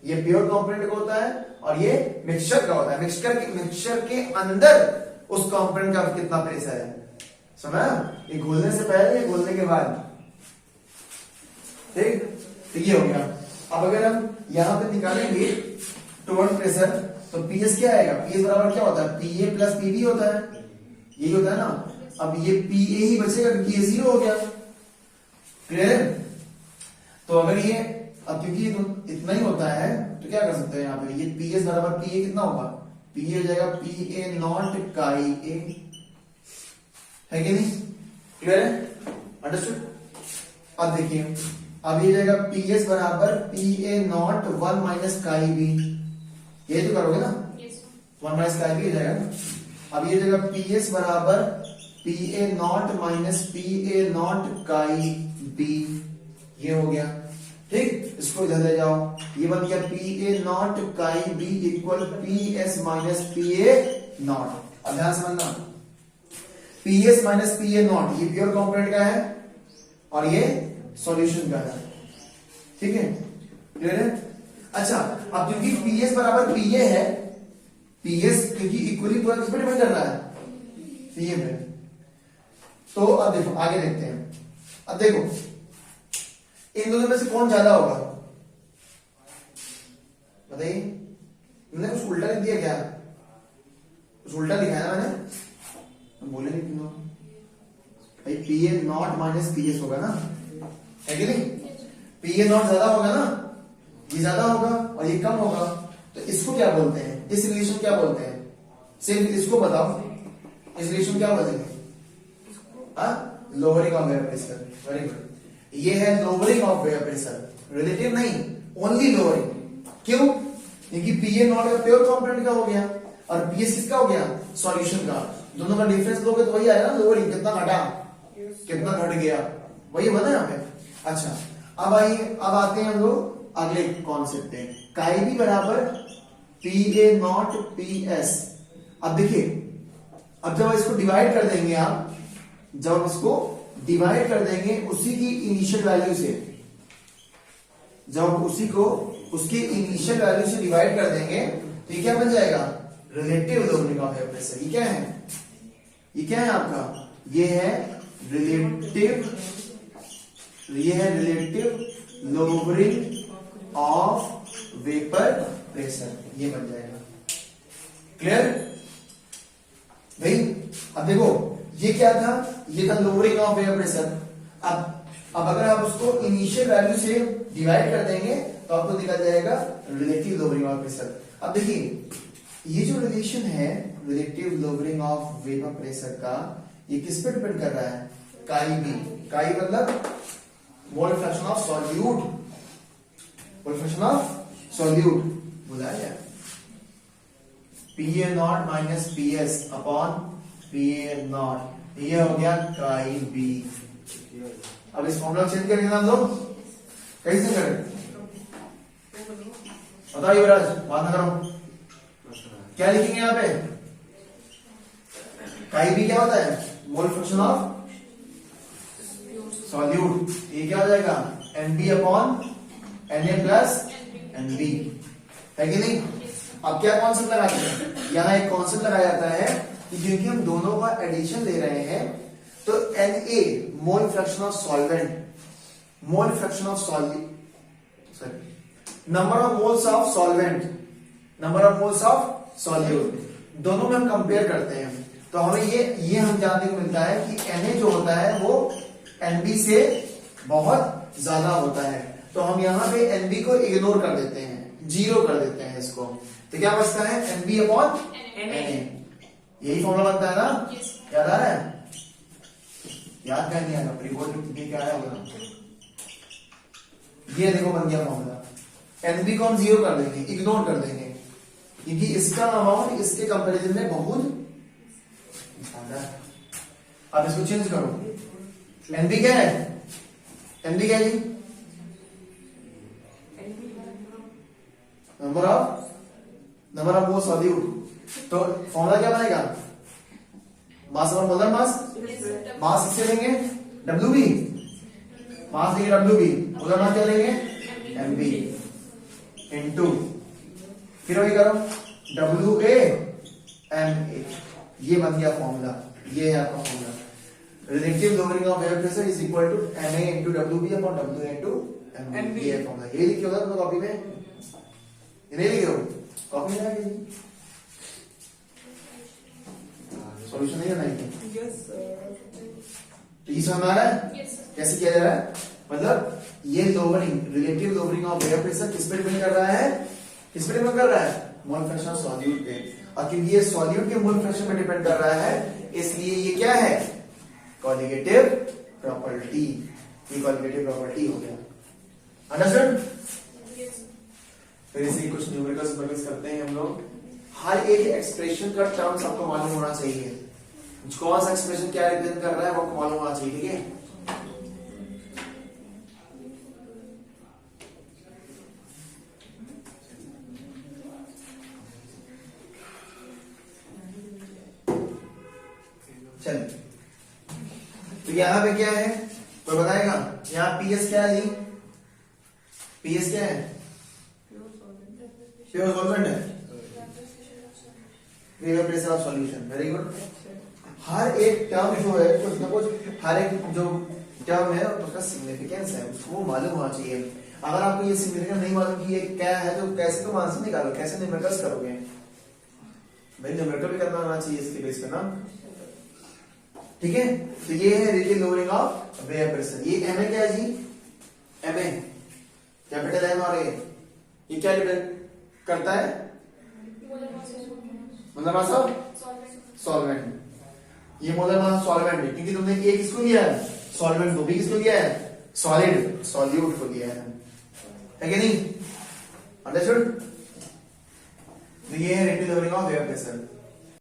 ये pure component का होता है और ये मिक्सचर का होता है। मिक्सचर के अंदर उस कंपोनेंट का कितना प्रेशर है, समझा? ये घोलने से पहले, ये घोलने के बाद, ठीक? तो ये हो गया। अब अगर हम यहां पे निकालेंगे टोटल प्रेशर तो पीएस क्या आएगा? पीएस बराबर क्या होता है? पीए प्लस पीबी होता है, यही होता है ना। अब ये पीए ही बचेगा क्योंकि ये जीरो हो गया। क्लियर? तो अगर ये, अब क्योंकि ये इतना ही होता है तो क्या कर सकते हैं यहाँ पे, ये पीएस बराबर पीए कितना होगा? पीए हो जाएगा पीए नॉट काई ए, है कि नहीं? क्लियर है? अंडरस्टूड? अब देखिए, अब ये जाएगा पीएस बराबर पीए नॉट 1 माइनस काई बी, ये तो करोगे ना? 1 माइनस काई बी हो जाएगा ना। अब ये जाएगा पीएस बराबर पीए naught minus PA naught chi B, ये हो गया। ठीक, इसको इधर ले जाओ, ये बन गया PA naught chi B equal PS minus PA naught. अब ध्यान समझना, पीएस माइनस पीए नॉट ये प्योर कंपोनेंट का है और ये सॉल्यूशन का है, ठीक है? क्लियर है? अच्छा, अब क्योंकि पीएस बराबर पीए है, पीएस क्योंकि इक्वली पूरा किस पे डिपेंड कर रहा है? पीए पे। तो अब देखो, आगे देखते हैं। अब देखो, इन दोनों में से कौन ज्यादा होगा बताइए? मैंने कुछ उल्टा लिख दिया क्या? कुछ उल्टा लिखा है ना मैंने? बोले नहीं क्यों भाई? पीए नॉट माइनस पीएस होगा ना, है कि नहीं? पीए नॉट ज्यादा होगा ना, ये ज्यादा होगा और ये कम होगा, तो इसको क्या बोलते हैं? इस रिलेशन क्या बोलते हैं? सिर्फ इसको बताओ, इस रिलेशन क्या बोलेंगे? Lowering of vapour pressure. Very good, ये है lowering of vapour pressure, relative नहीं, ओनली लोअरिंग। क्यों? क्योंकि पीए नॉट का प्योर कंपोनेंट का हो गया और पीएस किसका हो गया? सॉल्यूशन का। दोनों का डिफरेंस लोगे तो वही आएगा ना, लोअरिंग। कितना घटा, कितना घट गया, वही बना यहाँ पे। अच्छा, अब आइए, अब आते हैं हम लोग अगले कॉन्सेप्ट पे, काई बी बराबर पीए नॉट पीएस। अब देखिए, अब जब इसको डिवाइड कर देंगे आप, जब इसको डिवाइड कर देंगे उसी की इनिशियल वैल्यू से, जब उसी को उसकी इनिशियल वैल्यू से डिवाइड कर देंगे तो ये क्या बन जाएगा? Relative lowering of vapour pressure. ये क्या है? ये क्या है आपका? ये है रिलेटिव, ये है relative lowering of vapour pressure, ये बन जाएगा। क्लियर भाई? अब देखो, ये क्या था? ये था लोअरिंग ऑफ वेपर प्रेशर। अब अगर आप उसको इनिशियल वैल्यू से डिवाइड कर देंगे तो आपको निकल जाएगा रिलेटिव लोअरिंग ऑफ प्रेशर। अब देखिए, ये जो रिलेशन है relative lowering of vapour pressure का, ये किस पे डिपेंड कर रहा है? काई बी। काई मतलब mole fraction of solute, mole fraction of solute बुलाया, PA naught minus PS upon PA naught, ये हो गया काई बी। अब इस फॉर्मूला चेंज करेंगे ना हम लोग, कैसे करें बताइए युवराज, बात ना करो। क्या लिखेंगे यहाँ पे? काई बी क्या होता है? Mole fraction of solute. ये क्या हो जाएगा? NB upon NA plus NB, है कि नहीं? अब क्या कॉन्सेप्ट लगाते हैं? यहाँ एक कॉन्सेप्ट लगाया जाता है कि क्योंकि हम दोनों का एडिशन ले रहे हैं तो Na mole fraction of solvent, mole fraction of solute, number of moles of solvent, number of moles of solute, दोनों में हम कंपेयर करते हैं तो हमें ये हम जानने को मिलता है कि Na जो होता है वो Nb से बहुत ज्यादा होता है। तो हम यहाँ पे Nb को इग्नोर कर देते हैं, जीरो कर देते हैं इसको, तो क्या बचता है? Nb upon Na। यही फॉर्मूला बनता है ना? याद आ रहा है? याद क्या नहीं आएगा? प्रीबोर्ड में क्या आया होगा? ये देखो बन गया फॉर्मूला। एनबी को हम जीरो कर देंगे, इग्नोर कर देंगे, क्योंकि इसका अमाउंट इसके कंपैरिजन में बहुत ज्यादा है। अब इसको चेंज करो। एनबी क्या है? एनबी क्या है जी? Number of mole solute. तो फॉर्मूला क्या बनेगा? मास और मोलर मास, मास किससे लेंगे? डब्ल्यू बी, मास लेंगे डब्ल्यू बी, मोलर मास क्या लेंगे? M B. इंटू, फिर वही करो WA MA, ये बन गया फॉर्मूला, ये है आपका formula. Relative lowering of air pressure is equal to MA into WB upon WA into MB, ये है फॉर्मूला। ये लिखे होगा तुम कॉपी में, ये नहीं लिखे हो कॉपी में आके सॉल्यूशन नहीं बनाएंगे। तो ये समझ आ रहा है कैसे किया जा रहा है? मतलब ये lowering, relative lowering of air pressure किस पे डिपेंड कर रहा है? किस पे डिपेंड कर रहा है? मोल फ्रैक्शन ऑफ सॉल्यूट पे। और क्योंकि ये सॉल्यूट के मोल फ्रैक्शन पे डिपेंड कर रहा है, इसलिए ये क्या है? Colligative property. ये कॉलिगेटिव प्रॉपर्टी हो गया। अंडरस्टूड? फिर इसी कुछ न्यूमेरिकल्स करते हैं हम लोग। हर एक एक्सप्रेशन का टर्म्स आपको मालूम होना चाहिए। कौन सा एक्सप्रेशन क्या रिप्रेजेंट कर रहा है वो आपको मालूम होना चाहिए, ठीक है? चलिए, तो यहां पे क्या है कोई बताएगा? यहाँ पीएस क्या है जी? पीएस क्या है? प्योर सॉल्वेंट है, pressure of solution. Very good. हर एक टर्म जो है कुछ ना कुछ, हर एक जो टर्म है उसका सिग्निफिकेंस है, उसको मालूम होना चाहिए। अगर आपको ये सिग्निफिकेंस नहीं मालूम कि ये क्या है तो कैसे तुम आंसर निकालो, कैसे न्यूमेरिकल्स करोगे? भाई न्यूमेरिकल भी करना आना चाहिए इसके बेस पे ना, ठीक है? तो ये है relative lowering of air pressure. ये एमए क्या है जी? एमए कैपिटल एम, और ये क्या डिपेंड करता है? Molar mass of solvent. ये मोलर मास सॉल्वेंट है क्योंकि तुमने ए किसको लिया है? सॉल्वेंट को। बी किसको लिया है? सॉलिड सॉल्यूट को लिया है कि नहीं? अंडरस्टूड? तो ये है relative lowering of air pressure.